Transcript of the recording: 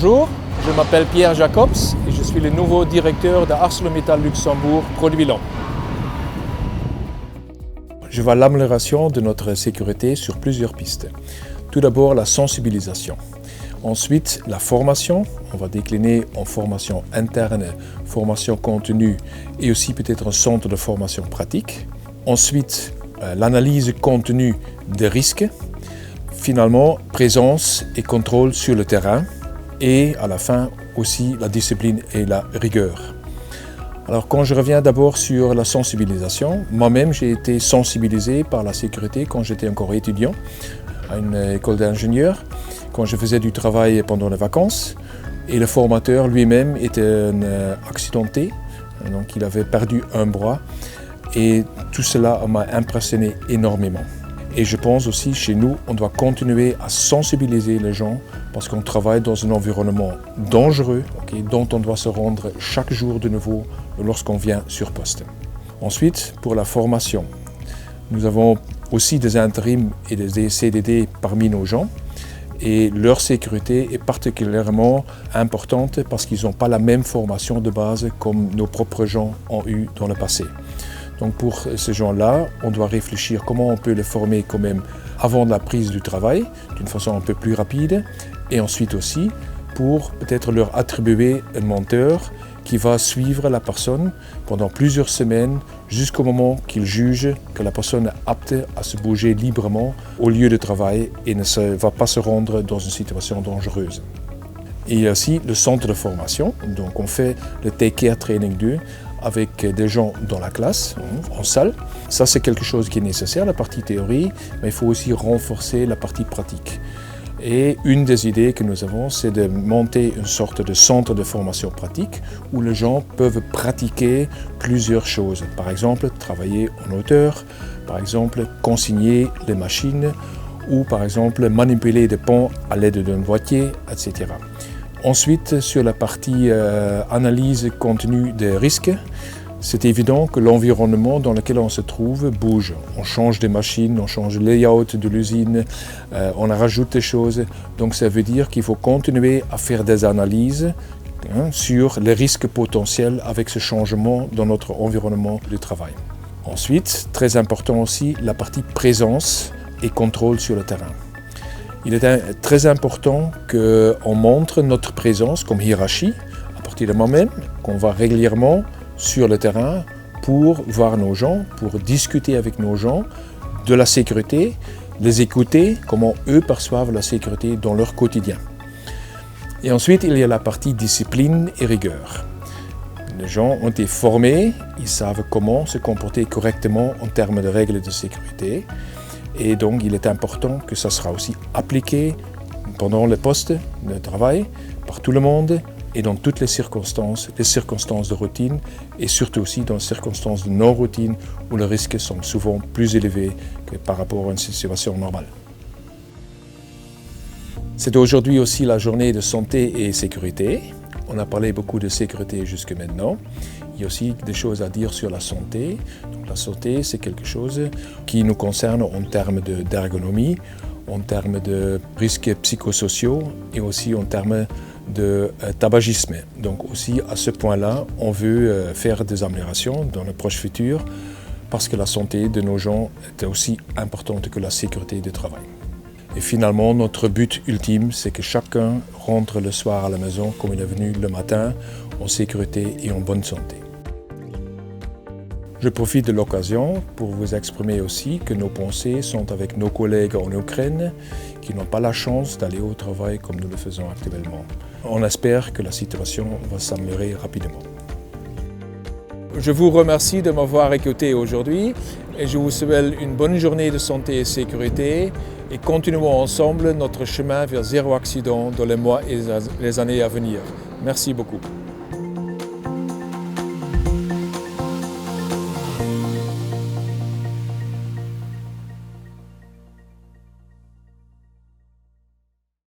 Bonjour, je m'appelle Pierre Jacobs et je suis le nouveau directeur de ArcelorMittal Luxembourg Produit-Lent. Je vois l'amélioration de notre sécurité sur plusieurs pistes. Tout d'abord, la sensibilisation. Ensuite, la formation. On va décliner en formation interne, formation continue et aussi peut-être un centre de formation pratique. Ensuite, l'analyse continue des risques. Finalement, présence et contrôle sur le terrain. Et à la fin, aussi la discipline et la rigueur. Alors quand je reviens d'abord sur la sensibilisation, moi-même j'ai été sensibilisé par la sécurité quand j'étais encore étudiant à une école d'ingénieur, quand je faisais du travail pendant les vacances. Et le formateur lui-même était accidenté, donc il avait perdu un bras. Et tout cela m'a impressionné énormément. Et je pense aussi, chez nous, on doit continuer à sensibiliser les gens parce qu'on travaille dans un environnement dangereux, dont on doit se rendre chaque jour de nouveau lorsqu'on vient sur poste. Ensuite, pour la formation, nous avons aussi des intérims et des CDD parmi nos gens et leur sécurité est particulièrement importante parce qu'ils n'ont pas la même formation de base comme nos propres gens ont eu dans le passé. Donc pour ces gens-là, on doit réfléchir comment on peut les former quand même avant la prise du travail, d'une façon un peu plus rapide, et ensuite aussi pour peut-être leur attribuer un menteur qui va suivre la personne pendant plusieurs semaines jusqu'au moment qu'il juge que la personne est apte à se bouger librement au lieu de travail et ne va pas se rendre dans une situation dangereuse. Et il y a aussi le centre de formation, donc on fait le Take Care Training 2 avec des gens dans la classe, en salle. Ça c'est quelque chose qui est nécessaire, la partie théorie, mais il faut aussi renforcer la partie pratique. Et une des idées que nous avons, c'est de monter une sorte de centre de formation pratique où les gens peuvent pratiquer plusieurs choses. Par exemple, travailler en hauteur, par exemple, consigner les machines ou par exemple, manipuler des ponts à l'aide d'un boîtier, etc. Ensuite, sur la partie analyse continue des risques, c'est évident que l'environnement dans lequel on se trouve bouge. On change des machines, on change le layout de l'usine, on rajoute des choses. Donc ça veut dire qu'il faut continuer à faire des analyses sur les risques potentiels avec ce changement dans notre environnement de travail. Ensuite, très important aussi, la partie présence et contrôle sur le terrain. Il est très important qu'on montre notre présence comme hiérarchie, à partir du moment même qu'on va régulièrement sur le terrain pour voir nos gens, pour discuter avec nos gens de la sécurité, les écouter, comment eux perçoivent la sécurité dans leur quotidien. Et ensuite, il y a la partie discipline et rigueur. Les gens ont été formés, ils savent comment se comporter correctement en termes de règles de sécurité. Et donc, il est important que ça sera aussi appliqué pendant les postes de travail par tout le monde et dans toutes les circonstances de routine et surtout aussi dans les circonstances de non-routine où les risques sont souvent plus élevés que par rapport à une situation normale. C'est aujourd'hui aussi la journée de santé et sécurité. On a parlé beaucoup de sécurité jusque maintenant. Il y a aussi des choses à dire sur la santé. Donc, la santé, c'est quelque chose qui nous concerne en termes d'ergonomie, en termes de risques psychosociaux et aussi en termes de tabagisme. Donc aussi à ce point-là, on veut faire des améliorations dans le proche futur parce que la santé de nos gens est aussi importante que la sécurité du travail. Et finalement, notre but ultime, c'est que chacun rentre le soir à la maison comme il est venu le matin, en sécurité et en bonne santé. Je profite de l'occasion pour vous exprimer aussi que nos pensées sont avec nos collègues en Ukraine qui n'ont pas la chance d'aller au travail comme nous le faisons actuellement. On espère que la situation va s'améliorer rapidement. Je vous remercie de m'avoir écouté aujourd'hui et je vous souhaite une bonne journée de santé et sécurité et continuons ensemble notre chemin vers zéro accident dans les mois et les années à venir. Merci beaucoup.